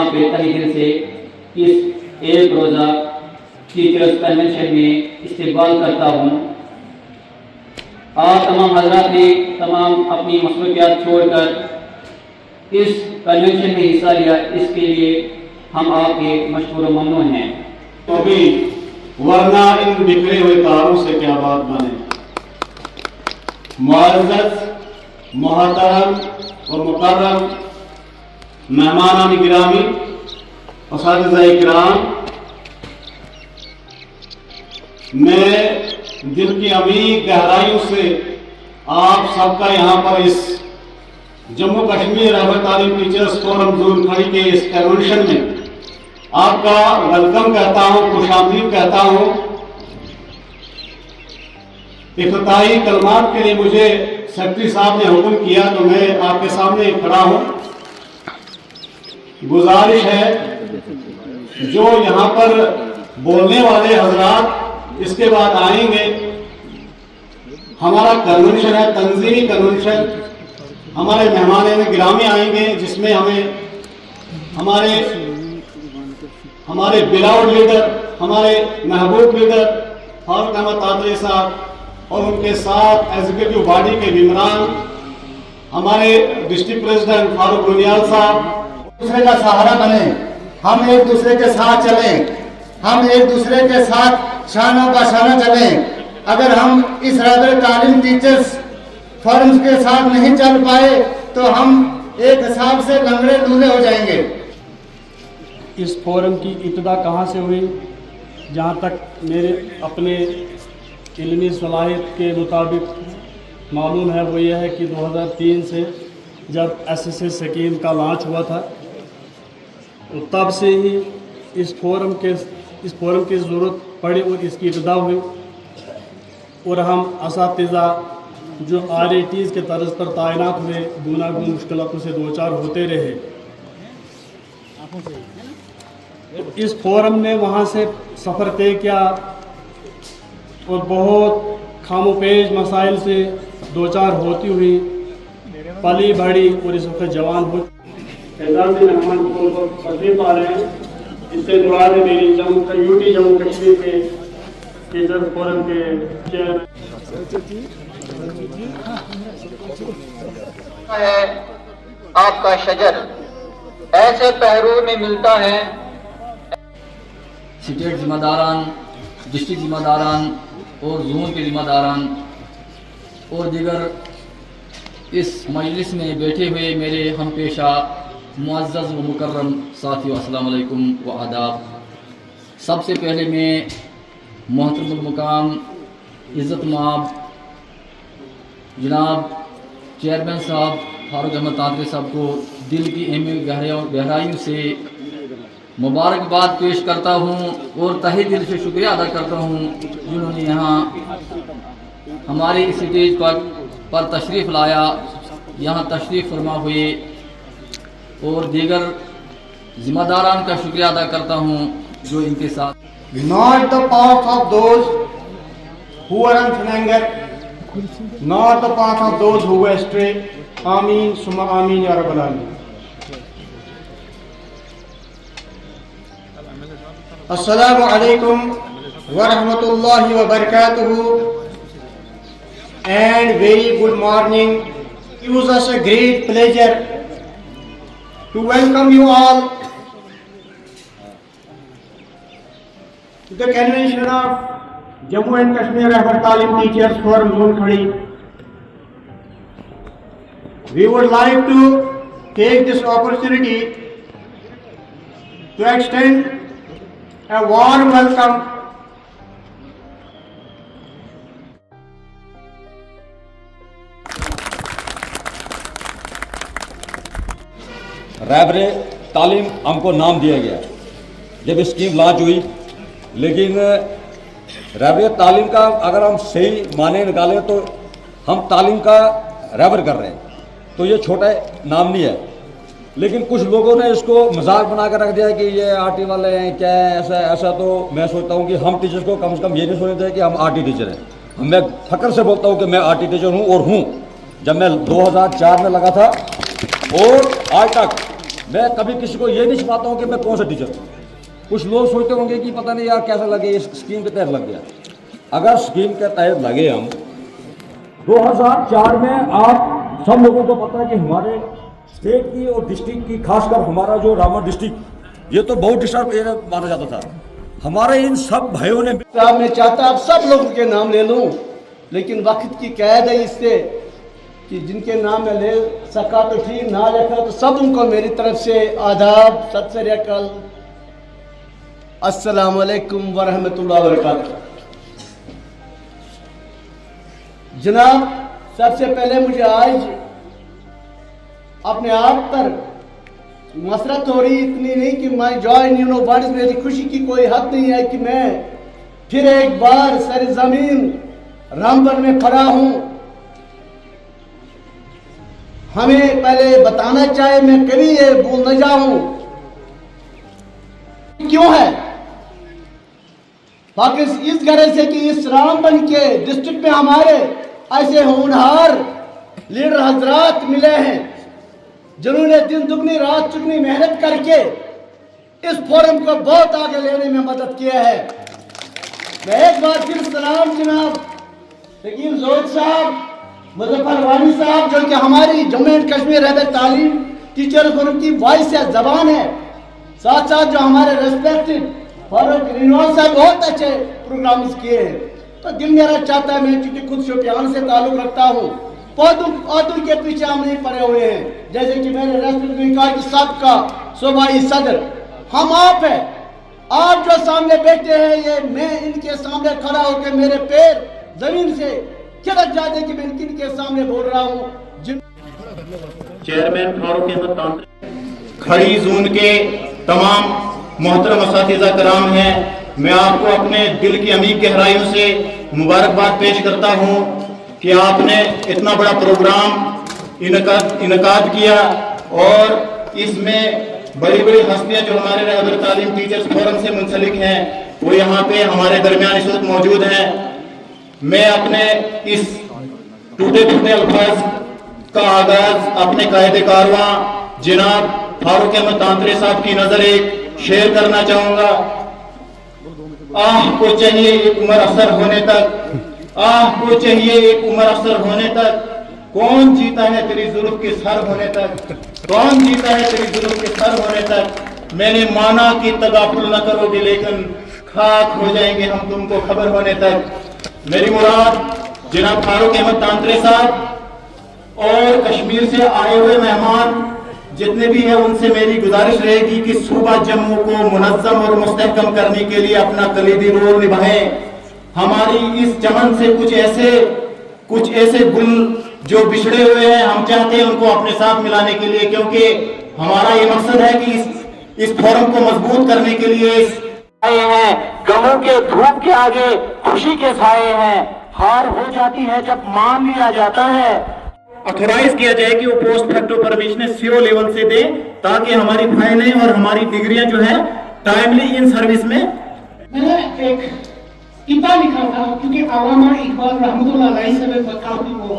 यहाँ पे तहे दिल से इस एक रोज़ा टीचर्स कन्वेंशन में इस्तेमाल करता हूँ। आप तमाम हजरात ने तमाम अपनी मसरूफियात छोड़कर इस कन्वेंशन में हिस्सा लिया, इसके लिए हम आपके मशहूर ममनून हैं। तो भी वरना इन बिखरे हुए तारों से क्या बात बने। मुअज़्ज़ज़, मोहतरम और मुकर्रम मेहमान गिरामी, असातिज़ा इकराम, मैं दिल की अमीर गहराइयों से आप सबका यहाँ पर इस Jammu Kashmir Rehbar Taleem teachers forum zone खड़ी के इस कन्वेंशन में आपका वेलकम कहता हूँ, खुशामदीद कहता हूँ। इफ्तिताही कलमात के लिए मुझे सेक्रेटरी साहब ने हुक्म किया तो मैं आपके सामने खड़ा हूँ। गुजारिश है जो यहाँ पर बोलने वाले हजरात इसके बाद आएंगे, हमारा कन्वेंशन है तंजीमी कन्वेंशन, हमारे मेहमान गिरामी आएंगे जिसमें हमारे बिलाउड लीडर, हमारे महबूब लीडर फारूक अहमद तातरी साहब और उनके साथ एग्जीक्यूटिव बॉडी के मेंबरान, हमारे डिस्ट्रिक्ट प्रेसिडेंट फारूक रुनियाल साहब। दूसरे का सहारा बने, हम एक दूसरे के साथ चलें, हम एक दूसरे के साथ शानों का शाना चलें। अगर हम इस रहबर तालीम टीचर्स फोरम के साथ नहीं चल पाए तो हम एक हिसाब से लंगड़े लूले हो जाएंगे। इस फोरम की इब्तिदा कहाँ से हुई, जहाँ तक मेरे अपने इल्मी सलाहियत के मुताबिक मालूम है वो यह है कि 2003 से जब एसएसएस स्कीम का लॉन्च हुआ था तब से ही इस फोरम की ज़रूरत पड़ी और इसकी इब्तिदा हुई और हम असातिज़ा जो RATs के तर्ज पर तैनात हुए गुनागुन मुश्किलों से दो चार होते रहे। तो इस फोरम ने वहाँ से सफ़र तय किया और बहुत खामोपेश मसाइल से दो चार होती हुई पली बढ़ी और इस वक्त जवान हो तशरीफ आ रहे हैं। इससे मुराद है मेरी जम्मू कश्मीर के टीचर फोरम के चेयरमैन है। आपका शजर ऐसे पहलू में मिलता है। स्टेट जिम्मेदारान, डिस्ट्रिक्ट जिम्मेदारान और जोन के जिम्मेदारान और दीगर इस मजलिस में बैठे हुए मेरे हम पेशा मुअज़्ज़ज़ व मुकर्रम साथियों, अस्सलाम वालेकुम व आदाब। सबसे पहले मैं मोहतरमुल मुकाम इज़्ज़त माब जनाब चेयरमैन साहब फारूक अहमद तातरी साहब को दिल की गहराइयों से मुबारकबाद पेश करता हूँ और तहे दिल से शुक्रिया अदा करता हूँ जिन्होंने यहाँ हमारे इस स्टेज पर तशरीफ़ लाया, यहाँ तशरीफ़ फरमा हुए और दीगर जिम्मेदारान का शुक्रिया अदा करता हूँ जो इनके साथ। Not the path of those who are on anger, not the path of those who were astray. Ameen summa ameen ya rabbal alamin. Assalamu alaikum wa rahmatullahi wa barakatuhu and very good morning. It was us a great pleasure to welcome you all to the convention of Jammu and Kashmir Rahbar Talim Teachers Forum Zone Khadi. We would like to take this opportunity to extend a warm welcome रहबर तालीम हमको नाम दिया गया जब scheme launch हुई, लेकिन रहबर तालीम का अगर हम सही माने निकालें तो हम तालीम का रहबर कर रहे हैं, तो ये छोटा नाम नहीं है। लेकिन कुछ लोगों ने इसको मजाक बना कर रख दिया कि ये आरटी वाले हैं, क्या है, ऐसा। तो मैं सोचता हूँ कि हम टीचर्स को कम से कम ये नहीं सोचना चाहिए कि हम आरटी टीचर हैं। मैं फख्र से बोलता हूँ कि मैं आरटी टीचर हूँ और हूँ। जब मैं 2004 में लगा था और आज तक मैं कभी किसी को ये नहीं छुपाता हूँ कि मैं कौन सा टीचर हूँ। कुछ लोग सोचते होंगे कि पता नहीं यार कैसा लगे, इस स्कीम के तहत लग गया। अगर स्कीम के तहत लगे हम 2004 में, आप सब लोगों को पता है कि हमारे स्टेट की और डिस्ट्रिक्ट की, खासकर हमारा जो रामगढ़ डिस्ट्रिक्ट, ये तो बहुत डिस्टर्ब एरिया माना जाता था। हमारे इन सब भाइयों ने, साहब मैं चाहता आप सब लोगों के नाम ले लूं, लेकिन वक्त की कैद है इससे कि जिनके नाम मैं ले सका तो ठीक, ना लिखा तो सब उनको मेरी तरफ से आदाब, सत श्री अकाल, अस्सलाम वालेकुम व रहमतुल्लाहि व बरकातहू। जनाब, सबसे पहले मुझे आज अपने आप पर मसरत हो रही, इतनी नहीं कि मैं जॉइन यू नो वर्ड्स, मेरी खुशी की कोई हद नहीं है कि मैं फिर एक बार सरजमीन रामगढ़ में खड़ा हूं। हमें पहले बताना चाहिए, मैं कभी ये भूल न जाऊं क्यों है पाकिस्तान इस गरज से कि इस रामगढ़ के डिस्ट्रिक्ट में हमारे ऐसे होनहार लीडर हजरात मिले हैं जिन्होंने दिन दुगनी रात चुगनी मेहनत करके इस फोरम को बहुत आगे लेने में मदद किया है। मैं एक बार फिर सलाम जनाब शकील जोत साहब, मुजफ्फर वानी साहब, जो कि हमारी जम्मू एंड कश्मीर रहबर तालीम टीचर फोरम की वॉइस है, जबान है, साथ साथ जो हमारे रेस्पेक्टेड फारूक रिनवाल साहब बहुत अच्छे प्रोग्राम्स किए हैं। तो दिल मेरा चाहता है, मैं क्योंकि खुद शोपियान से ताल्लुक रखता हूँ, पौधों के पीछे हम नहीं पड़े हुए हैं। जैसे कि मेरे रेस्पेक्ट में कहा कि सबका सूबाई सदर हम आप है, आप जो सामने बैठे हैं, ये मैं इनके सामने खड़ा होकर मेरे पैर जमीन से खिड़क जाते कि मैं इनके सामने बोल रहा हूँ। चेयरमैन फारूक अहमद तांत्रिक, खड़ी जोन के तमाम मोहतरम असातिज़ा कराम हैं, मैं आपको अपने दिल की अमीर गहराइयों से मुबारकबाद पेश करता हूं कि आपने इतना बड़ा प्रोग्राम इनकाद किया और इसमें बड़ी बड़ी हस्तियां जो हमारे रहबर तालीम टीचर्स फोरम से मुंसलिक हैं वो यहाँ पे हमारे दरमियान इस वक्त मौजूद हैं। मैं अपने इस टूटे फूटे अल्फाज का आगाज अपने कायदे कारवां जनाब फारूक अहमद तांत्रिक साहब की नजर एक शेयर करना चाहूंगा। आह को चाहिए एक उम्र अफसर होने तक, आह को चाहिए एक उम्र अफसर होने तक, कौन जीता है तेरी जुल्फ के सर होने तक, कौन जीता है तेरी जुल्फ के सर होने तक। मैंने माना कि तगाफुल न करोगे लेकिन खाक हो जाएंगे हम तुमको खबर होने तक। मेरी मुराद जनाब फारूक अहमद तांत्रिक साहब और कश्मीर से आए हुए मेहमान जितने भी हैं उनसे मेरी गुजारिश रहेगी कि सूबा जम्मू को मुनज़्ज़म और मुस्तहकम करने के लिए अपना कलीदी रोल निभाएं। हमारी इस चमन से कुछ ऐसे गुल जो बिछड़े हुए हैं हम चाहते हैं उनको अपने साथ मिलाने के लिए, क्योंकि हमारा ये मकसद है कि इस फोरम को मजबूत करने के लिए आए हैं। गमों के धूप के आगे खुशी के साए हैं, हार हो जाती है जब मान लिया जाता है। ऑथोराइज किया जाए कि वो post facto permission CO level से दे ताकि हमारी फाइलें और हमारी डिग्रियां जो है टाइमली इन सर्विस में। मैंने एक किताब लिखा था क्योंकि अल्लामा इकबाल रहमतुल्लाह अलैह से मैं काफी वो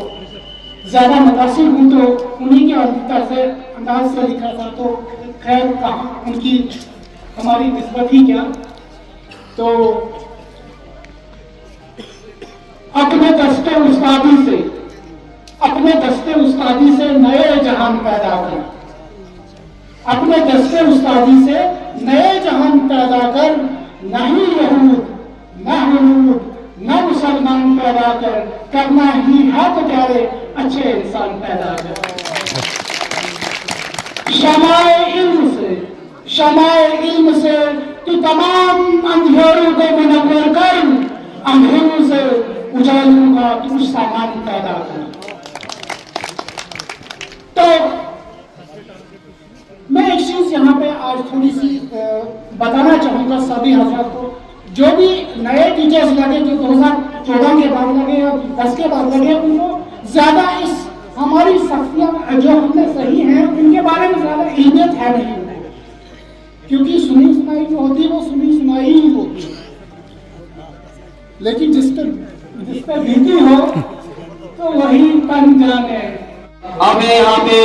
ज्यादा मुतासिर हूँ, तो उन्हीं के अंदाज से लिखा था। तो खैर कहा उनकी हमारी निस्बत ही क्या, तो अपने दस्ते उस्तादी से नए जहान पैदा कर, अपने दस्ते उस्तादी से नए जहान पैदा कर, नहीं यहूद न हुनूद न मुसलमान पैदा कर, करना ही है तो प्यारे अच्छे इंसान पैदा कर। शमाए इल्म से तू तमाम अंधेरों को मुनव्वर कर, अंधेरों से उजालों का तू सामान पैदा कर। तो मैं एक चीज यहाँ पे आज थोड़ी सी बताना चाहूंगा सभी हजरात को, जो भी नए टीचर्स लगे जो 2014 के बाद लगे या 10 के बाद लगे, उनको ज्यादा इस हमारी शख्सियत जो हमने सही है उनके बारे में ज्यादा इल्मियत है नहीं उन्हें, क्योंकि सुनी सुनाई जो होती है वो सुनी सुनाई ही होती है, लेकिन जिस पे बीती हो तो वही तन जाने। हमें यहाँ पे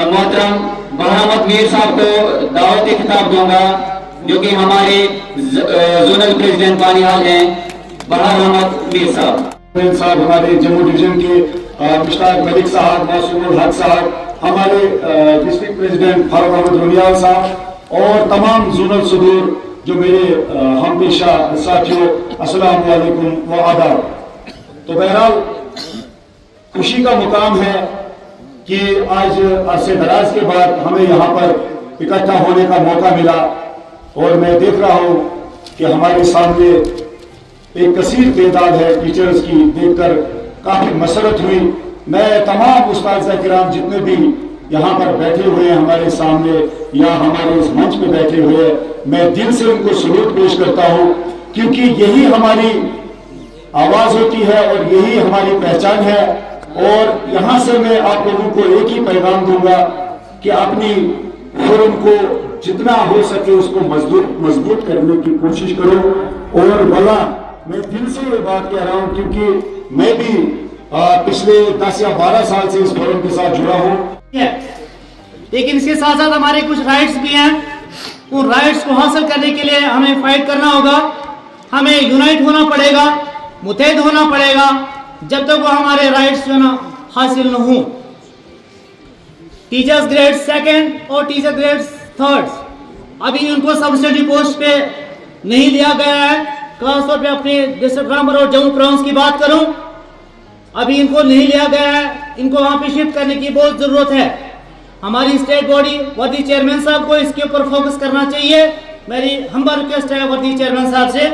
मोहतरम बहामद मीर साहब को दावती खिताब दूंगा, जो कि हमारे जोनल प्रेसिडेंट बानिहाल हैं, बहामद मीर साहब हमारे जम्मू डिवीजन के मुश्ताक मलिक साहब, मासूम हक साहब, हमारे डिस्ट्रिक्ट प्रेसिडेंट फारूक अहमद रुनियाल साहब और तमाम जोनल सदूर जो मेरे हम पेशा साथियों, अस्सलाम वालेकुम व आदाब। तो बहरहाल खुशी का मुकाम है कि आज अरसे दराज के बाद हमें यहाँ पर इकट्ठा होने का मौका मिला और मैं देख रहा हूँ कि हमारे सामने एक कसीर तादाद है टीचर्स की, देखकर काफी मसरत हुई। मैं तमाम उस्ताद किराम जितने भी यहाँ पर बैठे हुए हैं हमारे सामने या हमारे इस मंच पे बैठे हुए हैं, मैं दिल से उनको सलूट पेश करता हूँ, क्योंकि यही हमारी आवाज होती है और यही हमारी पहचान है। और यहाँ से मैं आप लोगों को एक ही पैगाम दूंगा कि अपनी फोरम को जितना हो सके उसको मजबूत करने की कोशिश करो। और भला मैं दिल से ये बात कह रहा हूँ, क्योंकि मैं भी पिछले 10 या 12 साल से इस फोरम के साथ जुड़ा हूँ। लेकिन इसके साथ साथ हमारे कुछ राइट्स भी हैं। उन राइट्स को हासिल करने के लिए हमें फाइट करना होगा, हमें यूनाइट होना पड़ेगा, मुतहद होना पड़ेगा, जब तक वो हमारे राइट्स जो ना हासिल न हो। टीचर्स ग्रेड 2 और टीचर ग्रेड 3 अभी उनको सब्सिडी पोस्ट पे नहीं लिया गया है। खासतौर पे अपने डिस्ट्रिक्ट रामबन और जम्मू प्रोविंस की बात करूं, अभी इनको नहीं लिया गया है, इनको वहां पे शिफ्ट करने की बहुत जरूरत है। हमारी स्टेट बॉडी वर्दी चेयरमैन साहब को इसके ऊपर फोकस करना चाहिए। मेरी हम्बल रिक्वेस्ट है वर्दी चेयरमैन साहब से।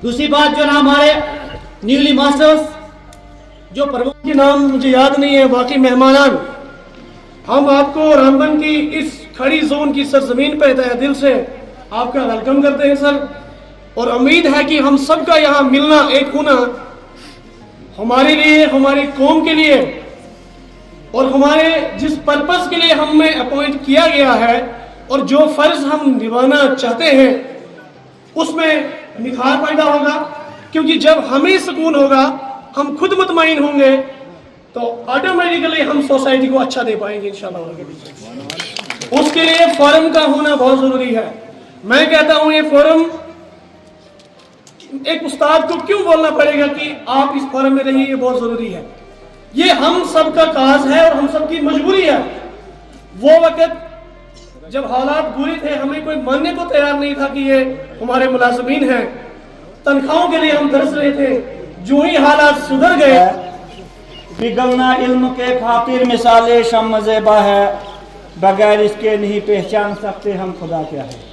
दूसरी बात जो ना हमारे न्यूली मास्टर्स जो प्रमुख के नाम मुझे याद नहीं है, बाकी मेहमानान, हम आपको रामबन की इस खड़ी जोन की सरजमीन पर तहे दिल से आपका वेलकम करते हैं सर। और उम्मीद है कि हम सबका यहाँ मिलना, एक होना हमारे लिए, हमारी कौम के लिए और हमारे जिस पर्पस के लिए हमें अपॉइंट किया गया है और जो फर्ज हम निभाना चाहते हैं उसमें निखार पैदा होगा। क्योंकि जब हमें सुकून होगा, हम खुद मुतमईन होंगे, तो ऑटोमेटिकली हम सोसाइटी को अच्छा दे पाएंगे इंशाल्लाह। उसके लिए फोरम का होना बहुत जरूरी है। मैं कहता हूं ये फोरम, एक उस्ताद को क्यों बोलना पड़ेगा कि आप इस फोरम में रहिए, ये बहुत जरूरी है। ये हम सबका काज है और हम सबकी मजबूरी है। वो वक्त जब हालात बुरे थे, हमें कोई मानने को तैयार नहीं था कि ये हमारे मुलाजमीन हैं, तनख्वाहों के लिए हम तरस रहे थे। जो ही हालात सुधर गए, पिघलना इल्म के खातिर मिसाले शम्म ज़ेबा है, बगैर इसके नहीं पहचान सकते हम खुदा क्या है।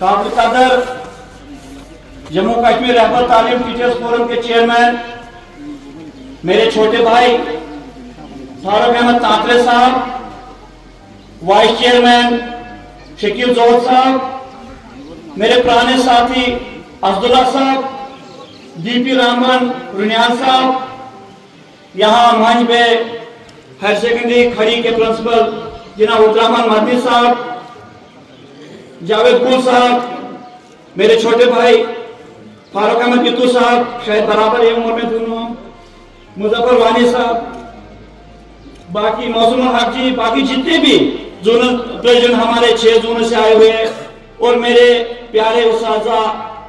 काबिल कदर जम्मू कश्मीर रहबर तालीम टीचर्स फोरम के चेयरमैन मेरे छोटे भाई फारूक अहमद तांतरे साहब, वाइस चेयरमैन शकील जोहर साहब, मेरे पुराने साथी अब्दुल्ला साहब, डीपी रामबन रुनियाल साहब, यहाँ मंच पे हायर सेकेंडरी खड़ी के प्रिंसिपल जनाब उद्दुर्रहमान मदनी साहब, जावेद गुल साहब, मेरे छोटे भाई फारूक अहमद बिट्टू साहब, शायद बराबर एक उम्र में दोनों, मुजफ्फर वानी साहब, बाकी मौसम हक जी, बाकी जितने भी जोनल प्रेसिडेंट हमारे 6 जोनों से आए हुए हैं, और मेरे प्यारे उस्ताज़ा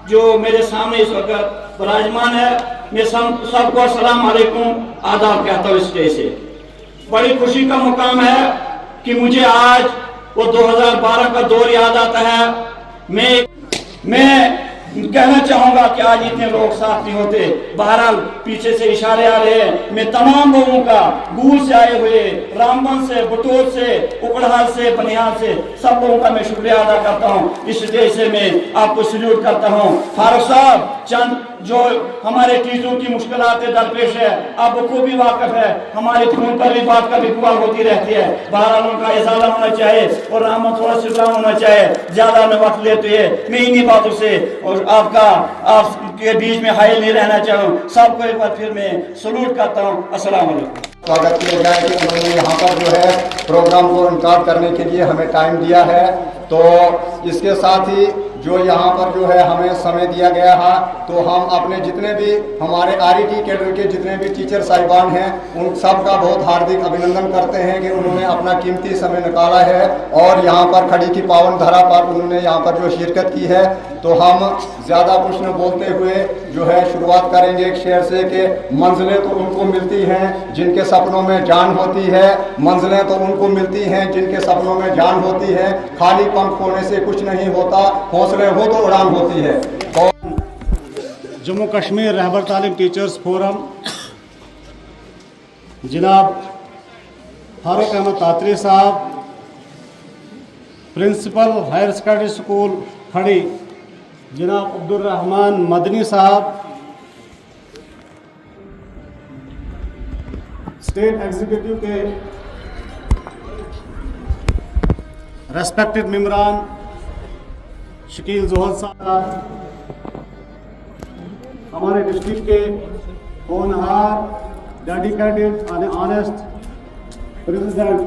जो मेरे सामने इस वक्त विराजमान है, मैं सबको अस्सलाम वालेकुम आदाब कहता हूँ। स्टेज से बड़ी खुशी का मुकाम है कि मुझे आज वो 2012 का दौर याद आता है। मैं कहना चाहूंगा कि आज इतने लोग साथ नहीं होते। बहरहाल पीछे से इशारे आ रहे हैं। मैं तमाम लोगों का, गूल से आए हुए, रामबन से, बटोर से, उकड़हाल से, बनिहाल से, सब लोगों का मैं शुक्रिया अदा करता हूं। इस देश से मैं आपको सल्यूट करता हूं। फारूक साहब, चंद जो हमारे टीचरों की मुश्किलात दरपेश है, आप खूबी वाकिफ है, हमारे फोन पर भी बात कभी बुआ होती रहती है। बहरहाल उनका इजाला होना चाहिए और रामबन थोड़ा सिला होना चाहिए, ज्यादा न वक्त लेते हैं। मैं इन्हीं बातों से और आपके बीच में हाइल नहीं रहना चाहूँ। सबको एक बार फिर मैं सलूट करता हूँ। अस्सलाम वालेकुम। स्वागत किया जाए कि उन्होंने यहाँ पर जो है प्रोग्राम को इनकार करने के लिए हमें टाइम दिया है। तो इसके साथ ही जो यहाँ पर जो है हमें समय दिया गया है, तो हम अपने जितने भी हमारे RET कैडर के जितने भी टीचर साहिबान हैं उन सब का बहुत हार्दिक अभिनंदन करते हैं कि उन्होंने अपना कीमती समय निकाला है और यहाँ पर खड़ी की पावन धरा पर उन्होंने यहाँ पर जो शिरकत की है। तो हम ज़्यादा कुछ न बोलते हुए जो है शुरुआत करेंगे एक शेर से कि मंजिलें तो उनको मिलती हैं जिनके सपनों में जान होती है, मंजिलें तो उनको मिलती हैं जिनके सपनों में जान होती है, खाली पंख होने से कुछ नहीं होता, हौसले हो तो उड़ान होती है। जम्मू कश्मीर रहबर तालीम टीचर्स फोरम जनाब फारूक अहमद तातरी साहब, प्रिंसिपल हायर सेकेंडरी स्कूल खड़ी जनाब अब्दुल रहमान मदनी साहब, स्टेट एग्जीक्यूटिव के रेस्पेक्टेड मेंबरान शकील जोहर साहब, हमारे डिस्ट्रिक्ट के होनहार dedicated and honest president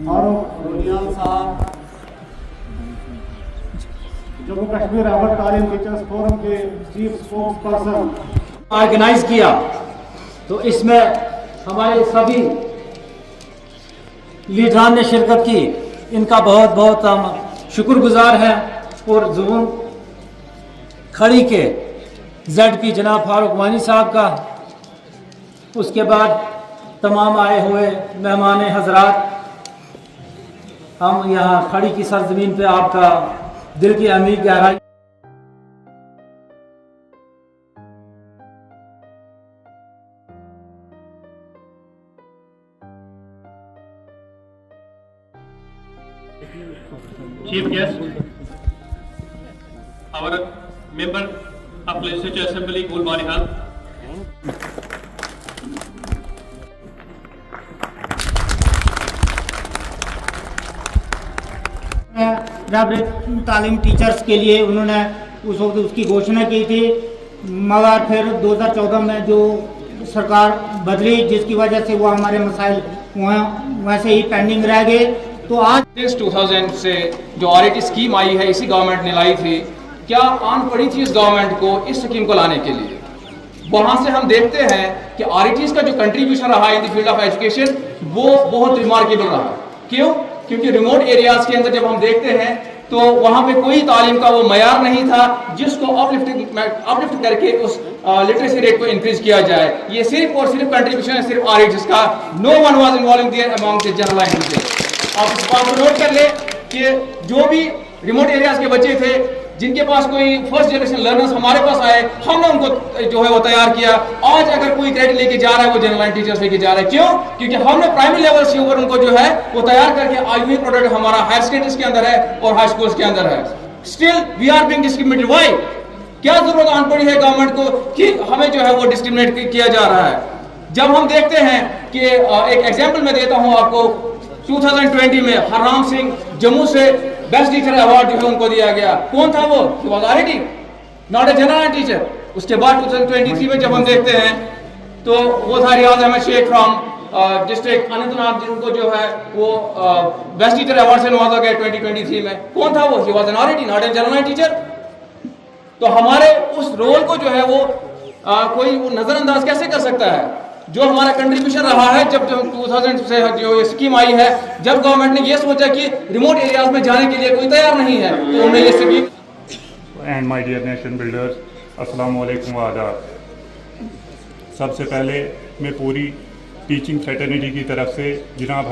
Farooq Roniyal साहब, जम्मू कश्मीर रहबर तालीम टीचर्स फोरम के चीफ स्पोक्स पर्सन ऑर्गेनाइज किया, तो इसमें हमारे सभी लीडरान ने शिरकत की, इनका बहुत बहुत हम शुक्रगुजार हैं। और ज़ोन खड़ी के ZP जनाब फारूक वानी साहब का, उसके बाद तमाम आए हुए मेहमान हजरात, हम यहाँ खड़ी की सरजमीन पे आपका दिल की अमीर गहराई Chief guest, our member of Legislative Assembly, Gulbanihan. तालीम टीचर्स के लिए उन्होंने उस वक्त उसकी घोषणा की थी, मगर फिर 2014 में जो सरकार बदली जिसकी वजह से वो हमारे मसाइल वैसे ही पेंडिंग रह गए। तो आज 2000 से जो RET स्कीम आई है इसी गवर्नमेंट ने लाई थी, क्या आन पड़ी थी इस गवर्नमेंट को इस स्कीम को लाने के लिए? वहाँ से हम देखते हैं कि RETs का जो कंट्रीब्यूशन रहा in the field of education वो बहुत रिमार्केबल रहा। क्यों? क्योंकि रिमोट एरियाज के अंदर जब हम देखते हैं तो वहाँ पे कोई तालीम का वो मयार नहीं था जिसको अपलिफ्ट करके उस लिटरेसी रेट को इंक्रीज किया जाए। ये सिर्फ और सिर्फ कंट्रीब्यूशन है सिर्फ RETs का। No one was involving there among the general teachers. आप इस बात को नोट कर ले कि जो भी रिमोट एरियाज के बच्चे थे जिनके पास कोई फर्स्ट जनरेशन लर्नर्स हमारे पास आए, हमने उनको जो है वो तैयार किया। आज अगर कोई क्रेडिट लेके जा रहा है वो जनरल टीचर्स लेके जा रहा है। क्यों? क्योंकि हमने प्राइमरी लेवल से ऊपर उनको जो है वो तैयार करके आज भी प्रोडक्ट हमारा हायर स्टडीज के अंदर है और हाई स्कूल्स के अंदर है। Still we are being discriminated. Why? क्या जरूरत आन पड़ी है गवर्नमेंट को कि हमें जो है वो डिस्क्रिमिनेट किया जा रहा है? जब हम देखते हैं कि एक एग्जाम्पल मैं देता हूँ आपको, 2020 में हरराम सिंह जम्मू से बेस्ट टीचर अवार्ड जो है उनको दिया गया। कौन था वो? He was RET, not a general teacher. उसके बाद 2023 में जब हम देखते हैं तो वो था रियाज अहमद शेख फ्रॉम डिस्ट्रिक्ट अनंतनाग, जिनको जो है वो बेस्ट टीचर अवार्ड से नवाजा गया 2023 में। कौन था वो? He was an RET, not a general teacher. तो हमारे उस रोल को जो है वो कोई वो नजरअंदाज कैसे कर सकता है? जो हमारा कंट्रीब्यूशन रहा है जब 2000 से जो स्कीम आई है, जब गवर्नमेंट ने ये सोचा कि रिमोट एरियाज में जाने के लिए कोई तैयार नहीं है तो उन्होंने ये scheme. And my dear nation builders, अस्सलाम वालेकुम व आदाब। सबसे पहले मैं पूरी टीचिंग फ्रेटर्निटी की तरफ से जनाब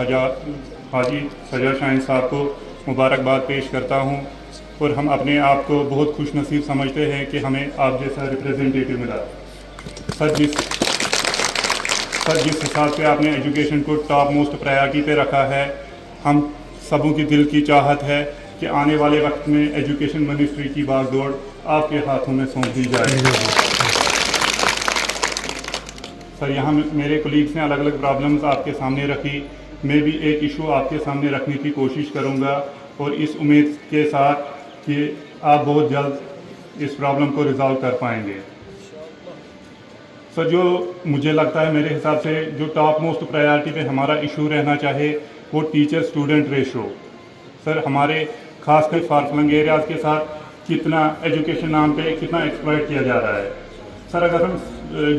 हाजी सजा शाहीन साहब को मुबारकबाद पेश करता हूँ और हम अपने आप को बहुत खुश नसीब समझते हैं कि हमें आप जैसा रिप्रेजेंटेटिव मिला। सर जिस हिसाब से आपने एजुकेशन को टॉप मोस्ट प्रायोरिटी पे रखा है, हम सबों की दिल की चाहत है कि आने वाले वक्त में एजुकेशन मिनिस्ट्री की बागडोर आपके हाथों में सौंप दी जाए। सर यहाँ मेरे कोलीग्स ने अलग अलग प्रॉब्लम्स आपके सामने रखी, मैं भी एक इशू आपके सामने रखने की कोशिश करूँगा और इस उम्मीद के साथ कि आप बहुत जल्द इस प्रॉब्लम को रिजॉल्व कर पाएंगे। सर जो मुझे लगता है मेरे हिसाब से जो टॉप मोस्ट प्रायोरिटी पे हमारा इशू रहना चाहे वो टीचर स्टूडेंट रेशो। सर हमारे खासकर फार फ्लंग एरियाज़ के साथ कितना एजुकेशन नाम पे कितना एक्सप्लॉइट किया जा रहा है। सर अगर हम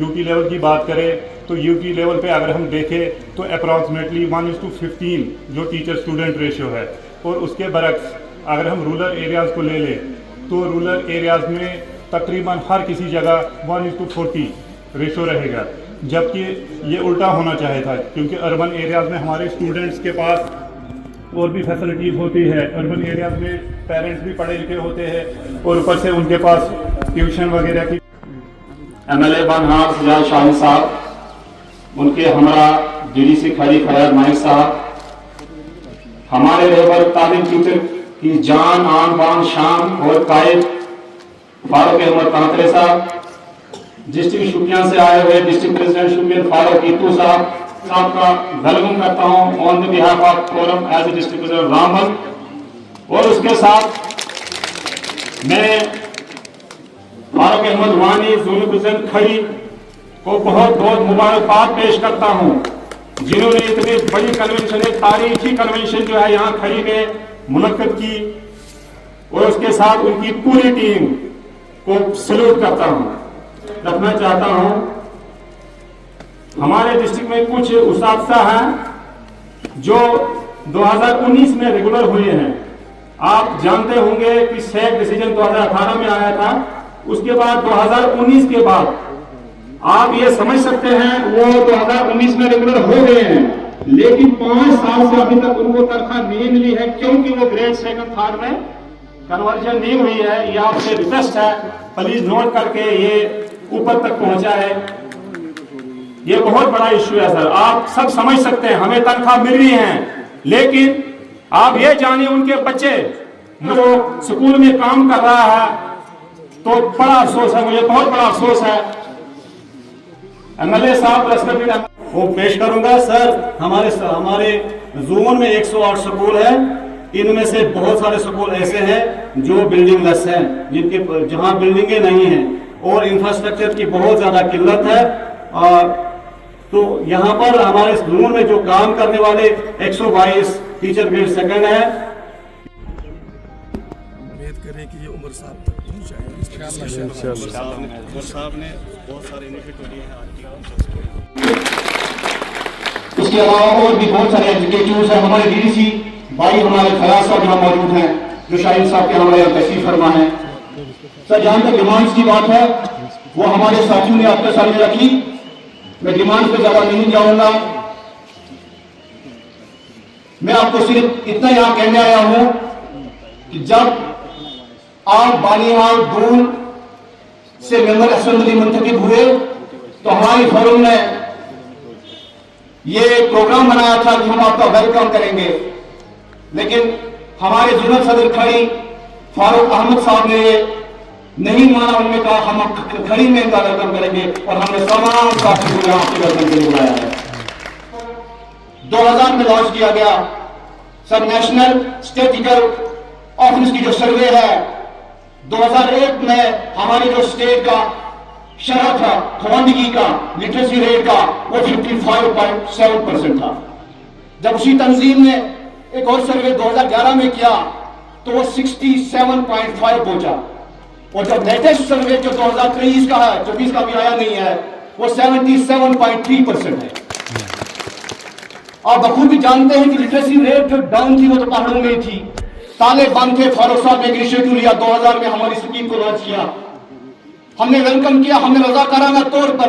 यूटी लेवल की बात करें तो यूटी लेवल पे अगर हम देखें तो अप्रॉक्सीमेटली 1:15 जो टीचर स्टूडेंट रेशियो है, और उसके बरक्स अगर हम रूरल एरियाज़ को ले लें तो रूरल एरियाज़ में तकरीबन हर किसी जगह 1:40 रेशो रहेगा, जबकि ये उल्टा होना चाहिए था, क्योंकि अर्बन एरियाज़ में हमारे स्टूडेंट्स के पास और भी फैसिलिटीज़ होती है। अर्बन एरियाज़ में पेरेंट्स भी पढ़े लिखे होते हैं और ऊपर से उनके पास ट्यूशन वगैरह की। MLA बनहार सजाद शाहीन साहब, उनके हमारा DDC खड़ी खैर नाइक साहब, हमारे रहबर तालीम टीचर की जान आन बान शान और कायद फारूक अहमद तांतरे साहब, डिस्ट्रिक्ट शुपियां से आए हुए डिस्ट्रिक्ट प्रेसिडेंट शुपियन फारूक ईतू साहब का वेलकम करता हूं on the behalf of forum as a district president Ramban. और उसके साथ मैं फारूक अहमद वानी जोनल प्रेसिडेंट खड़ी को बहुत बहुत मुबारकबाद पेश करता हूं, जिन्होंने इतनी बड़ी कन्वेंशन, एक तारीखी कन्वेंशन जो है यहाँ खड़ी में मुनक्कद की, और उसके साथ उनकी पूरी टीम को सैल्यूट करता हूं। रखना चाहता हूं, हमारे डिस्ट्रिक्ट में कुछ उस्ताद हैं जो 2019 में रेगुलर हुए हैं। आप जानते होंगे कि सेक डिसीजन 2018 में आया था, उसके बाद 2019 के बाद आप ये समझ सकते हैं वो 2019 में रेगुलर हो गए हैं, लेकिन 5 साल से अभी तक उनको तनख्वाह नहीं मिली है, क्योंकि वो ग्रेड 2nd 3rd में कन्वर्जन नहीं हुई है। ये आपसे रिक्वेस्ट है, प्लीज नोट करके ये ऊपर तक पहुंचा है। ये बहुत बड़ा इश्यू है सर, आप सब समझ सकते हैं, हमें तनख्वाह मिल रही है, लेकिन आप ये जानिए उनके बच्चे जो स्कूल में काम कर रहा है, तो बड़ा अफसोस है, मुझे बहुत बड़ा अफसोस है। MLA साहब रेस्पेक्टेड वो पेश करूंगा। सर हमारे जोन में 108 स्कूल है, इनमें से बहुत सारे स्कूल ऐसे हैं जो बिल्डिंग लेस हैं, जिनके जहां बिल्डिंगें नहीं हैं और इंफ्रास्ट्रक्चर की बहुत ज्यादा किल्लत है। तो यहाँ पर हमारे जोन में जो काम करने वाले 122 टीचर ग्रेड 2nd है। उम्मीद करें कि ये उमर साहब तक पहुंच जाएगा। उमर साहब ने बहुत सारे इनिशिएटिव लिए हैं। उसके अलावा और भी बहुत सारे एग्जीक्यूटिव्स हैं। हमारे DDC भाई हमारे फयाज साहब यहाँ मौजूद हैं, जो शाहीन साहब के हमारे यहाँ तशरीफ फरमा है। सर जहां तक डिमांड्स की बात है वो हमारे साथियों ने आपके सामने रखी, मैं डिमांड पे ज्यादा नहीं जाऊंगा। मैं आपको सिर्फ इतना यहां कहने आया हूं कि जब आप बानीहाल दून से मेंबर असेंबली मुंतखब हुए तो हमारी फोरम ने ये प्रोग्राम बनाया था कि हम आपका वेलकम करेंगे, लेकिन हमारे जोनल सदर खड़ी फारूक अहमद साहब ने ये नहीं माना। उन्होंने कहा हम खड़ी में इनका वेलकम करेंगे, और हमने तमाम साथियों को आपके वेलकम के लिए बुलाया है। 2000 में लॉन्च किया गया सर नेशनल स्टैटिस्टिकल ऑफिस की जो सर्वे है, 2001 में हमारी जो स्टेट का शरह था खवानगी का लिटरेसी रेट का वो 55.7% था। जब उसी तंजीम ने एक और सर्वे 2011 में किया तो वो 67.5 पहुंचा, और जब लेटेस्ट सर्वे जो 2023 का है, 24 का भी आया नहीं है, वो 77.3% है। आप बखूबी जानते हैं कि लिटरेसी रेट जो डाउन थी वो तो पहाड़ों में ही थी, ताले बंद थे। फारूक साहब ने इनिशिएटिव लिया, 2000 में हमारी स्कीम को लॉन्च किया, हमने वेलकम किया, हमने रजाकाराना तौर पर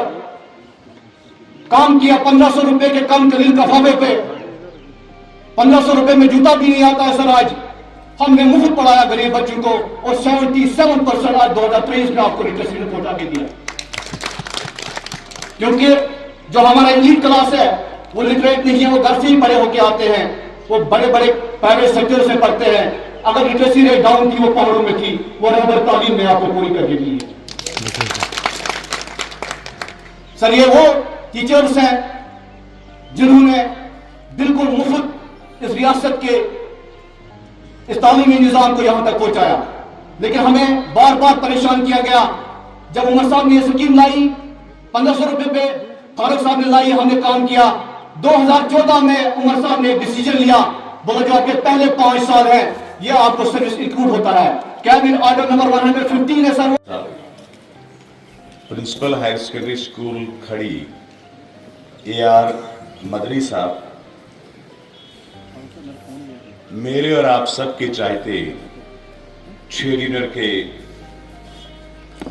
काम किया। 1500 रुपए के कम तरीन कफावे पे 1500 रुपए में जूता भी नहीं आता है सर, आज हमने मुफ्त पढ़ाया गरीब बच्चों को, और 77% आज 2023 में आपको लिटरेसी रेट पहुंचा के दिया। क्योंकि जो हमारा एलीट क्लास है वो लिटरेट नहीं है, वो घर से ही पढ़े होके आते हैं, वो बड़े बड़े प्राइवेट सेक्टर से पढ़ते हैं। अगर लिटरेसी रेट डाउन थी वो पहाड़ों में थी, वो रहबर तालीम ने आपको पूरी करके दी है। सर ये वो टीचर्स हैं जिन्होंने बिल्कुल मुफ्त इस रियासत के इस तालीमी निजाम को यहां तक पहुंचाया, लेकिन हमें बार बार परेशान किया गया। जब उमर साहब ने यह स्कीम लाई 1500 रुपए पे, फारूक साहब ने लाई, हमने काम किया। 2014 में उमर साहब ने एक डिसीजन लिया, बोला जो आपके पहले 5 साल है ये आपको सर्विस इंक्लूड होता है, कैबिन ऑर्डर नंबर 115 है sir. Principal higher secondary school Khari AR Madri साहब, मेरे और आप सबके चाहते 6 लीडर के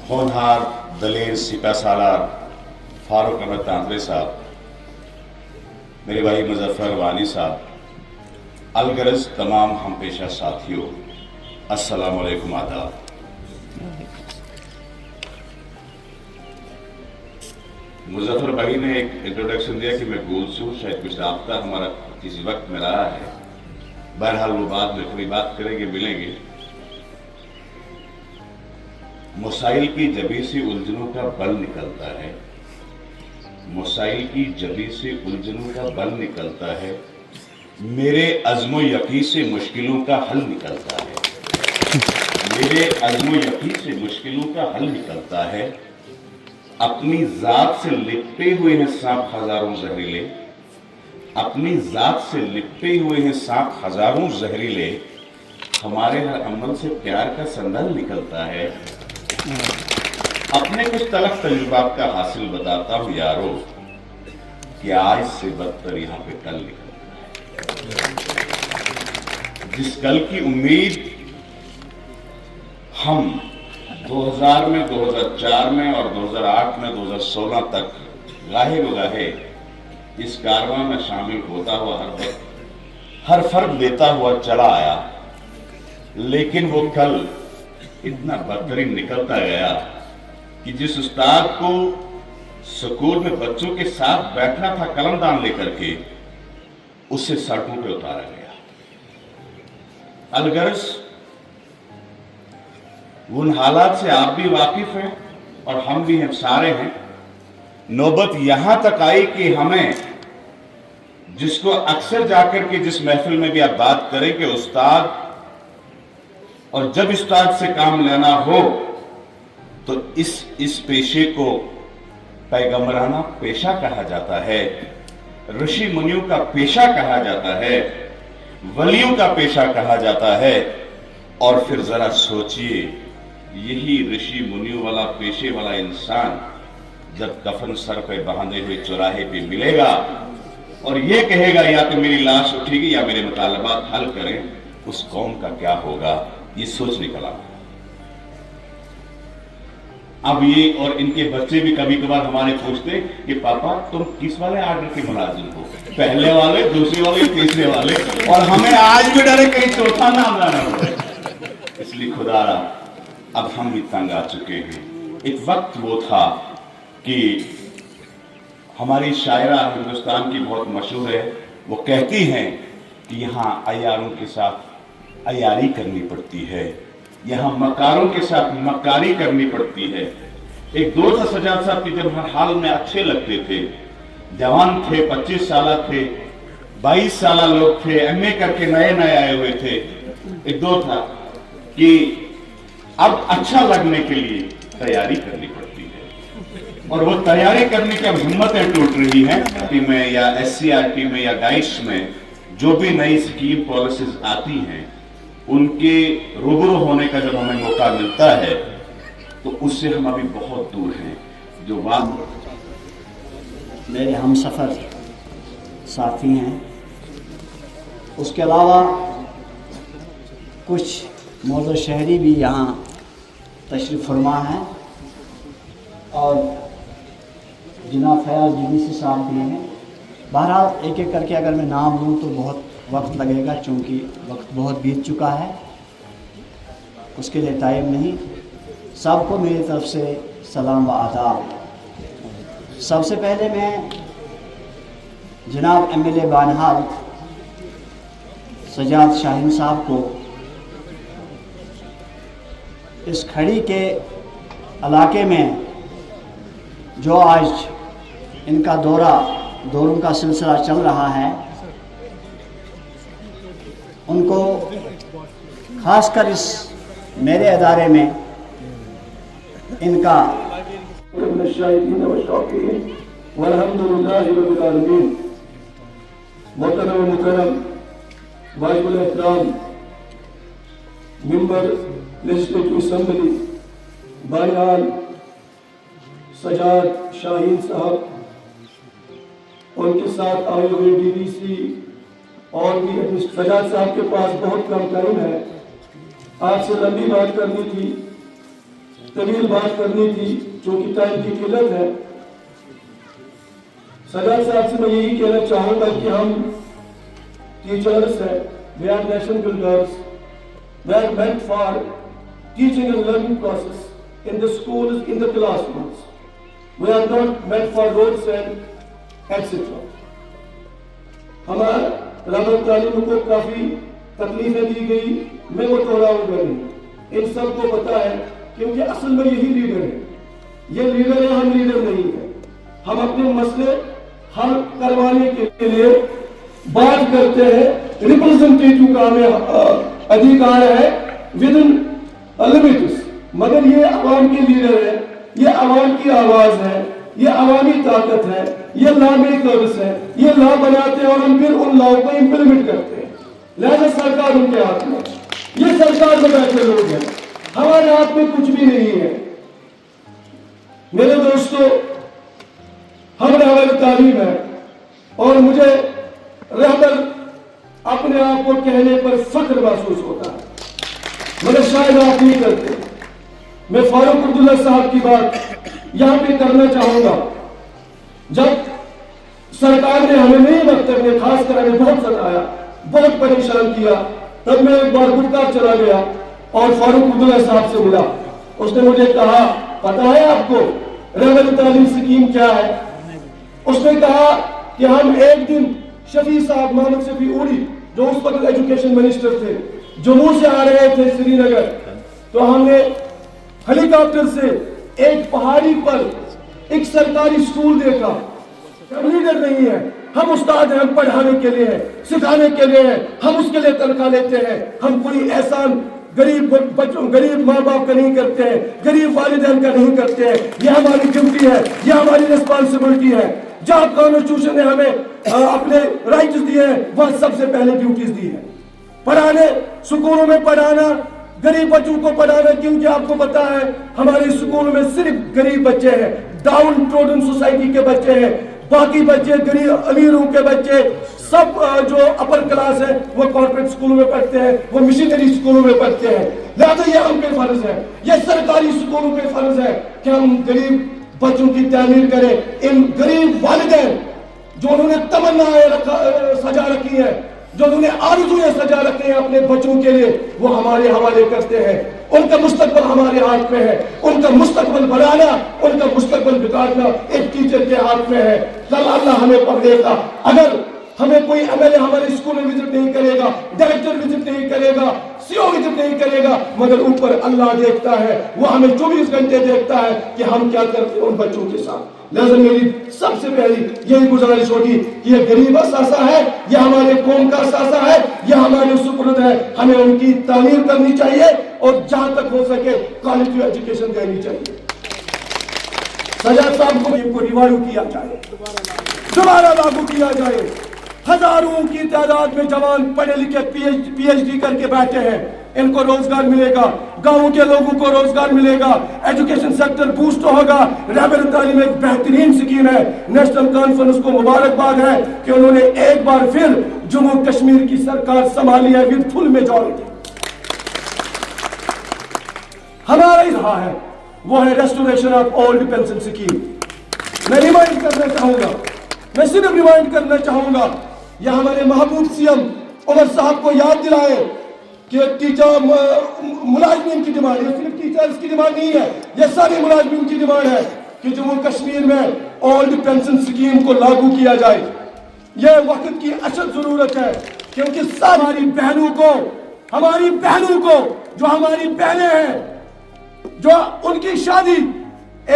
होनहार दलेर सिपा सालार फारूक अहमद तांत्रे साहब, मेरे भाई मुजफ्फर वानी साहब, अलगरज तमाम हम पेशा साथियों, अस्सलाम वालेकुम, आदाब। मुजफ्फर भाई ने एक इंट्रोडक्शन दिया कि मैं गोल्स हूँ, शायद कुछ राब्ता हमारा किसी वक्त में रहा है, बहरहाल वो बाद में कभी बात करेंगे, मिलेंगे। मसाइल की जबी से उलझनों का बल निकलता है, मसाइल की जबी से उलझनों का बल निकलता है, मेरे अज़्मो यकीन से मुश्किलों का हल निकलता है, मेरे अज़्मो यकीन से मुश्किलों का हल निकलता है। अपनी जात से लिपटे हुए हैं सांप हजारों जहरीले, अपनी जात से लिपटे हुए हैं सांप हजारों जहरीले, हमारे हर अमल से प्यार का संदल निकलता है। अपने कुछ तलख तजुर्बात का हासिल बताता हूं यारो कि आज से बदतर यहां पे कल निकलता है। जिस कल की उम्मीद हम 2000 में, 2004 में और 2008 में, 2016 तक गाहे बगाहे इस कारवां में शामिल होता हुआ हर वक्त हर फर्क देता हुआ चला आया, लेकिन वो कल इतना बदतरीन निकलता गया कि जिस उस्ताद को स्कूल में बच्चों के साथ बैठना था कलमदान लेकर के, उसे सड़कों पे उतारा गया। अलगर्ज उन हालात से आप भी वाकिफ हैं और हम भी हम सारे हैं। नौबत यहां तक आई कि हमें, जिसको अक्सर जाकर के जिस महफिल में भी आप बात करें कि उस्ताद, और जब उस्ताद से काम लेना हो तो इस पेशे को पैगंबराना पेशा कहा जाता है, ऋषि मुनियों का पेशा कहा जाता है, वलियों का पेशा कहा जाता है। और फिर जरा सोचिए, यही ऋषि मुनियों वाला पेशे वाला इंसान जब कफन सर पे बांधे हुए चौराहे पे मिलेगा और ये कहेगा या तो मेरी लाश उठेगी या मेरे मुतालबात हल करें, उस कौम का क्या होगा, ये सोच निकला। अब ये और इनके बच्चे भी कभी कभार हमारे पूछते कि पापा तुम किस वाले आर्डर के मुलाजिम हो, पहले वाले, दूसरे वाले, तीसरे वाले, और हमें आज भी डरे कहीं चौथा नाम लाना हो। इसलिए खुदारा अब हम भी तंग आ चुके हैं। एक वक्त वो था कि हमारी शायरा हिंदुस्तान की बहुत मशहूर है, वो कहती हैं कि यहाँ अयारों के साथ अयारी करनी पड़ती है, यहाँ मकारों के साथ मकारी करनी पड़ती है। एक दोस्त था सजाद साहब की, जब हर हाल में अच्छे लगते थे, जवान थे, 25 साल थे, 22 साल लोग थे, MA करके नए नए आए हुए थे। एक दो था कि अब अच्छा लगने के लिए तैयारी करनी पड़ती है, और वो तैयारी करने की अब हिम्मतें टूट रही हैं कि में या SCRT में या डाइस में जो भी नई स्कीम पॉलिसीज आती हैं, उनके रूबरू होने का जब हमें मौका मिलता है तो उससे हम अभी बहुत दूर हैं। जो बात मेरे हम सफ़र साथी हैं, उसके अलावा कुछ मौजूद शहरी भी यहाँ तशरीफ़ फरमा हैं, और जनाब फयाज जुनीसी साहब भी हैं। बहरहाल एक एक करके अगर मैं नाम लूँ तो बहुत वक्त लगेगा, चूँकि वक्त बहुत बीत चुका है, उसके लिए टाइम नहीं। सबको मेरी तरफ से सलाम व आदाब। सबसे पहले मैं जनाब MLA बानहाल सजाद शाहीन साहब को इस खड़ी के इलाके में जो आज इनका दौरों का सिलसिला चल रहा है, उनको खासकर इस मेरे अदारे में इनका मोहतरम मुकर्रम वाजिबुल एहतराम मिंबर लेजिस्लेटिव असेंबली बहरहाल सजाद शाहीन साहब, उनके साथ आए हुए DDC और भी सजाद साहब के पास बहुत कम टाइम है। आपसे लंबी बात करनी थी, तवील बात करनी थी, क्योंकि टाइम की किल्लत है। सजाद साहब से मैं यही कहना चाहूंगा कि हम टीचर्स हैं, we are nation builders, we are meant for teaching and learning process in the schools, in the classrooms. We are not meant for roads and etcetera. हमारा रहमत तालीम को काफी तकलीफें दी गई, मैं वो दोहराऊंगा नहीं, इन सबको पता है, क्योंकि असल में यही लीडर है। ये लीडर है, हम लीडर नहीं है। हम अपने मसले हल करवाने के लिए बात करते हैं, रिप्रेजेंटेटिव का हमें अधिकार है विद इन लिमिट्स, मगर ये आवाम के लीडर है, ये आवाम की आवाज है, ये अवामी ताकत है, ये लॉ मेकर्स है, ये लॉ बनाते हैं और हम फिर उन लॉ को इंप्लीमेंट करते हैं। लिहाजा सरकार उनके हाथ में, ये सरकार में बैठे लोग हैं, हमारे हाथ में कुछ भी नहीं है। मेरे दोस्तों, हम रहबर तालीम है और मुझे रहबर अपने आप को कहने पर फख्र महसूस होता है, मगर शायद आप नहीं करते। मैं फारूक अब्दुल्ला साहब की बात यहां पे करना चाहूंगा। जब सरकार ने हमें नहीं मकतब में खासकर हमें बहुत सताया, बहुत परेशान किया, तब मैं एक बार गुजरात चला गया और फारूक अब्दुल्ला साहब से मिला। उसने मुझे कहा, पता है आपको रहबर तालीम स्कीम क्या है? उसने कहा कि हम एक दिन शफी साहब, मोहम्मद शफी उड़ी, जो उस वक्त एजुकेशन मिनिस्टर थे, जम्मू से आ रहे थे श्रीनगर, तो हमने हेलीकॉप्टर से एक पहाड़ी पर एक सरकारी स्कूल देखा। हम लीडर नहीं है, हम उस्ताद हैं, हम पढ़ाने के लिए हैं, सिखाने के लिए हैं, हम उसके लिए तनख्वाह लेते हैं। हम कोई एहसान गरीब बच्चों, गरीब माँ बाप का नहीं करते हैं, गरीब वालिदैन का नहीं करते हैं। यह हमारी ड्यूटी है, यह हमारी रिस्पॉन्सिबिलिटी है। जहाँ कॉन्स्टिट्यूशन ने हमें अपने राइट्स दिए हैं, वह सबसे पहले ड्यूटीज दी है। पढ़ाने, स्कूलों में पढ़ाना, गरीब बच्चों को पढ़ाना, क्योंकि आपको पता है हमारे स्कूलों में सिर्फ गरीब बच्चे हैं, डाउन ट्रोडन सोसाइटी के बच्चे हैं, बाकी बच्चे गरीब अमीरों के बच्चे सब जो अपर क्लास है वो कॉर्पोरेट स्कूलों में पढ़ते हैं, वो मिशनरी स्कूलों में पढ़ते हैं। लिहाजा ये हम पे फर्ज है, ये सरकारी स्कूलों पे फर्ज है कि हम गरीब बच्चों की तामीर करें। इन गरीब वालिदैन जो उन्होंने तमन्नाएं सजा रखी है, जो उन्होंने आरज़ूएं सजा रखी हैं अपने बच्चों के लिए, वो हमारे हवाले करते हैं। उनका मुस्तकबल हमारे हाथ में है, उनका मुस्तकबल बनाना, उनका मुस्तकबल बिगाड़ना एक टीचर के हाथ में है। कल अल्लाह हमें पकड़ेगा। अगर हमें कोई MLA हमारे स्कूल में विजिट नहीं करेगा, डायरेक्टर विजिट नहीं करेगा, CO विजिट नहीं करेगा, मगर ऊपर अल्लाह देखता है, वो हमें 24 घंटे देखता है कि हम क्या करते हैं उन बच्चों के साथ। लिहाजा मेरी सबसे पहली यही गुजारिश होगी कि यह गरीब असासा है, यह हमारे कौम का असासा है, यह हमारे सुपुर्द है, हमें उनकी तामीर करनी चाहिए और जहां तक हो सके क्वालिटी एजुकेशन देनी चाहिए। सजाद साहब को इनको रिवाइव किया जाए, दोबारा लागू किया जाए। हजारों की तादाद में जवान पढ़े लिखे PhD करके बैठे हैं, इनको रोजगार मिलेगा, गांवों के लोगों को रोजगार मिलेगा, एजुकेशन सेक्टर बूस्ट होगा। रहबर तालीम एक बेहतरीन स्कीम है। नेशनल कॉन्फ्रेंस को मुबारकबाद है कि उन्होंने एक बार फिर जम्मू कश्मीर की सरकार संभाली है विद फुल मेजॉरिटी। हमारा ही रहा है, वो है restoration of old pension scheme. मैं रिमाइंड करना चाहूंगा, मैं सिर्फ रिमाइंड करना चाहूंगा, यह हमारे महबूब CM उमर साहब को याद दिलाए कि टीचर मुलाजमीन की डिमांड, ये सिर्फ टीचर्स की डिमांड नहीं है, यह सारे मुलाजमीन की डिमांड है कि जम्मू कश्मीर में ओल्ड पेंशन स्कीम को लागू किया जाए। यह वक्त की अशद जरूरत है, क्योंकि हमारी बहनों को जो हमारी बहनें हैं, जो उनकी शादी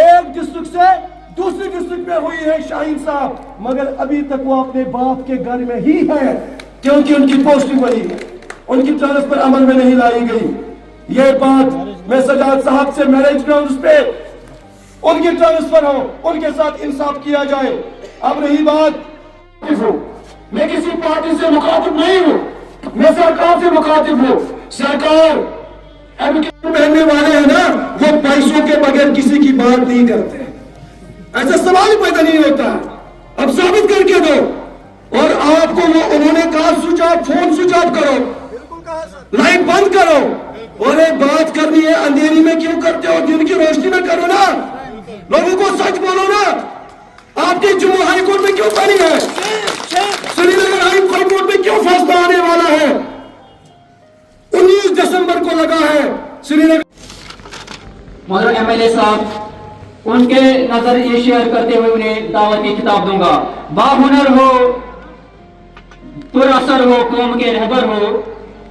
एक डिस्ट्रिक्ट से दूसरी डिस्ट्रिक्ट में हुई है शाहीन साहब, मगर अभी तक वो अपने बाप के घर में ही है, क्योंकि उनकी पोस्टिंग वही है, उनकी ट्रांसफर अमल में नहीं लाई गई। ये बात मैं सजाद साहब से मैरिज ग्राउंड्स पे उनकी ट्रांसफर हो, उनके साथ इंसाफ किया जाए। अब रही बात, मैं किसी पार्टी से मुखातिब नहीं हूं, मैं सरकार से मुखातिब हूं। सरकार एमके पहनने वाले हैं ना, वो पैसों के बगैर किसी की बात नहीं करते। ऐसा सवाल पैदा नहीं होता। अब साबित करके दो। और आपको वो उन्होंने कहा switch off, phone switch off करो, लाइट बंद करो। और एक बात करनी है, अंधेरी में क्यों करते हो, दिन की रोशनी में करो ना। लोगों को सच बोलो ना। आपके जम्मू हाई कोर्ट में क्यों बनी है, श्रीनगर हाई कोर्ट में क्यों फैसला आने वाला है, 19 दिसंबर को लगा है श्रीनगर। मोहतरम एमएलए साहब, उनके नजर ये शेयर करते हुए उन्हें दावत की खिताब दूंगा। बाहुनर हो, पुरअसर हो, कौम के रहबर हो,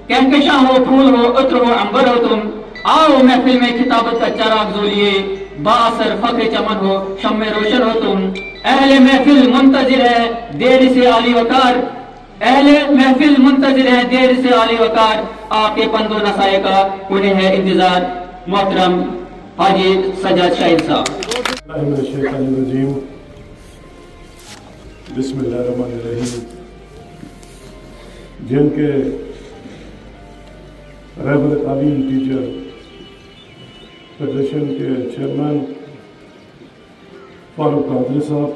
कहकशा हो, फूल हो, उत्र हो, अंबर हो तुम, आओ महफिल में खिताबत का चराग जोलिए, बाअसर फख्र चमन हो, शम्मे रोशन हो तुम। अहले महफिल मुंतजिर है देर से आली वकार, अहले महफिल मुंतजिर है देर से आली वकार, आपके पंदो नसाए का उन्हें है इंतजार। मोहतरम हाजी सजाद शाहिद साहब। बिस्मिल्लाहिर्रहमानिर्रहीम। जिनके रहबर तालीम टीचर फेडरेशन के चेयरमैन फारूक कादरी साहब,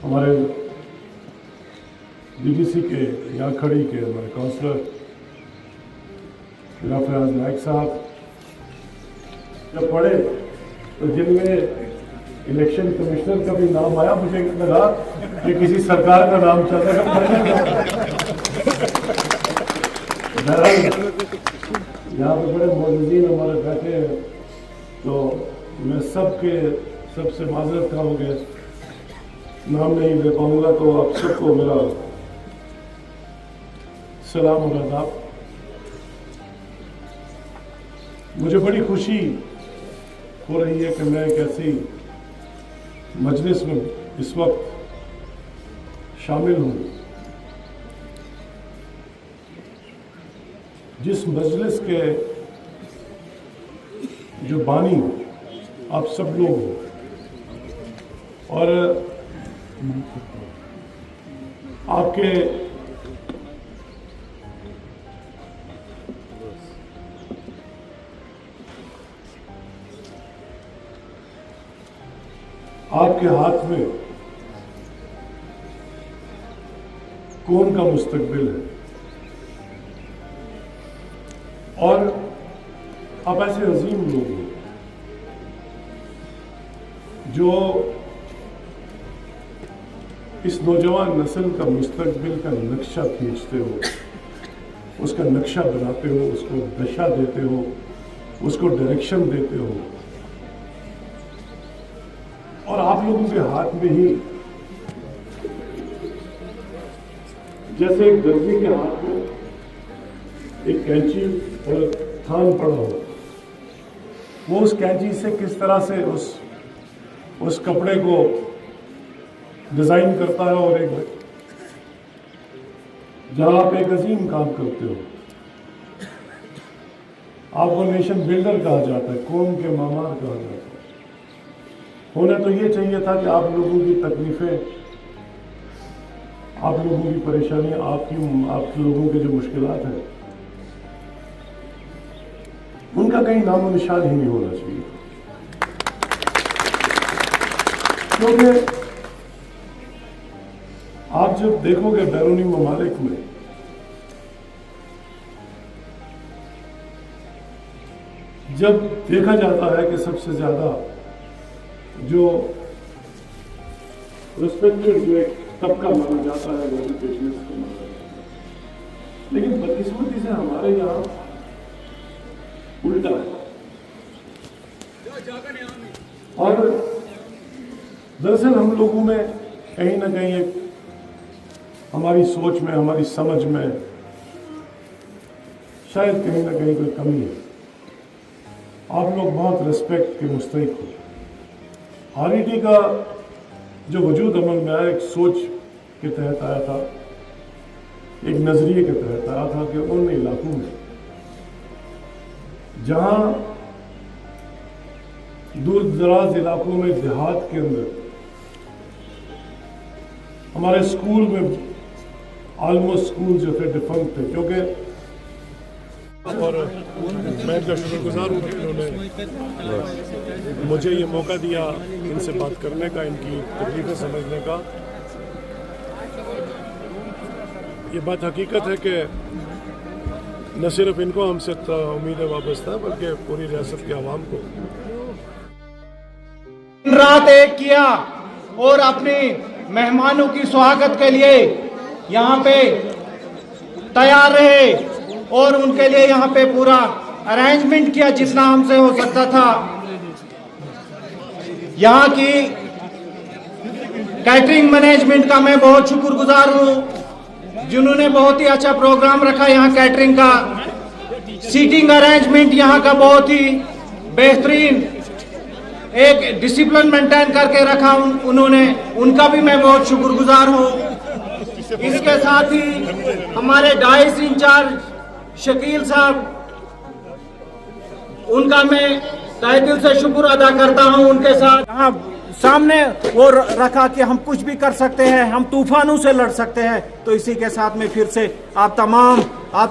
हमारे बीबीसी के यहाँ खड़ी के हमारे काउंसलर फयाज नायक साहब, जब पढ़े तो जिनमें इलेक्शन कमिश्नर का भी नाम आया, मुझे लगा कि किसी सरकार का नाम चल रहा है। यहाँ पे बड़े मौजूदीन हमारे बैठे हैं, तो मैं सबसे माजरत करूँगा, नाम नहीं ले पाऊंगा, तो आप सबको मेरा सलाम और आदाब। मुझे बड़ी खुशी हो रही है कि मैं एक ऐसी मजलिस में इस वक्त शामिल हूँ जिस मजलिस के जो बानी आप सब लोग हो, और आपके हाथ में कौन का मुस्तकबिल है, और आप ऐसे अजीम लोग हो जो इस नौजवान नस्ल का मुस्तकबिल का नक्शा खींचते हो, उसका नक्शा बनाते हो, उसको दिशा देते हो, उसको डायरेक्शन देते हो। और आप लोगों के हाथ में ही जैसे एक दर्जी के हाथ में एक कैंची और थान पड़ा हो, वो उस कैंची से किस तरह से उस कपड़े को डिजाइन करता है, और एक जहां आप एक अजीम काम करते हो, आपको नेशन बिल्डर कहा जाता है, कौम के मामार कहा जाता है। होना तो ये चाहिए था कि आप लोगों की तकलीफें, आप लोगों की परेशानियां, आप लोगों के जो मुश्किलात हैं, उनका कहीं नामो निशान ही नहीं होना चाहिए। क्योंकि आप जब देखोगे बैरूनी ममालिक में जब देखा जाता है कि सबसे ज्यादा जो रिस्पेक्टेड जो एक तबका माना जाता है वो बिजनेस को माना जाता है, लेकिन बदकिस्मती से हमारे यहाँ उल्टा है। और दरअसल हम लोगों में कहीं ना कहीं एक हमारी सोच में, हमारी समझ में शायद कहीं ना कहीं कोई कमी है। आप लोग बहुत रिस्पेक्ट के मुस्तहिक हो। आरईटी का जो वजूद अमल में आया, एक सोच के तहत आया था, एक नजरिए के तहत आया था कि उन इलाकों में जहां दूर दराज इलाकों में, देहात के अंदर हमारे स्कूल में ऑलमोस्ट स्कूल जो थे डिफंक्ट थे, क्योंकि और मैं इनका शुक्रगुजार हूँ कि इन्होंने मुझे ये मौका दिया इनसे बात करने का, इनकी तकलीफें समझने का। ये बात हकीकत है कि न सिर्फ इनको हमसे उम्मीदें वाबस्ता है बल्कि पूरी रियासत के आवाम को। दिन रात एक किया और अपने मेहमानों की स्वागत के लिए यहाँ पे तैयार रहे और उनके लिए यहाँ पे पूरा अरेंजमेंट किया जितना हमसे हो सकता था। यहाँ की कैटरिंग मैनेजमेंट का मैं बहुत शुक्रगुजार हूँ, जिन्होंने बहुत ही अच्छा प्रोग्राम रखा। यहाँ कैटरिंग का सीटिंग अरेंजमेंट यहाँ का बहुत ही बेहतरीन, एक डिसिप्लिन मेंटेन करके रखा उन्होंने, उनका भी मैं बहुत शुक्रगुजार हूँ। इसके साथ ही हमारे डाइस इंचार्ज शकील साहब, उनका मैं तहे दिल से शुक्र अदा करता हूं। उनके साथ यहाँ सामने वो रखा कि हम कुछ भी कर सकते हैं, हम तूफानों से लड़ सकते हैं। तो इसी के साथ में फिर से आप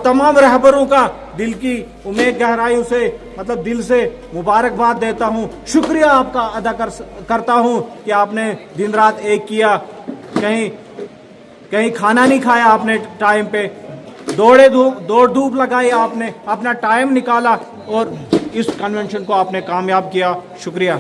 तमाम रहबरों का दिल की उम्मीद गहराइयों से, मतलब दिल से मुबारकबाद देता हूं, शुक्रिया आपका अदा करता हूं कि आपने दिन रात एक किया, कहीं खाना नहीं खाया आपने टाइम पे, दौड़ धूप लगाई आपने, अपना टाइम निकाला और इस कन्वेंशन को आपने कामयाब किया। शुक्रिया।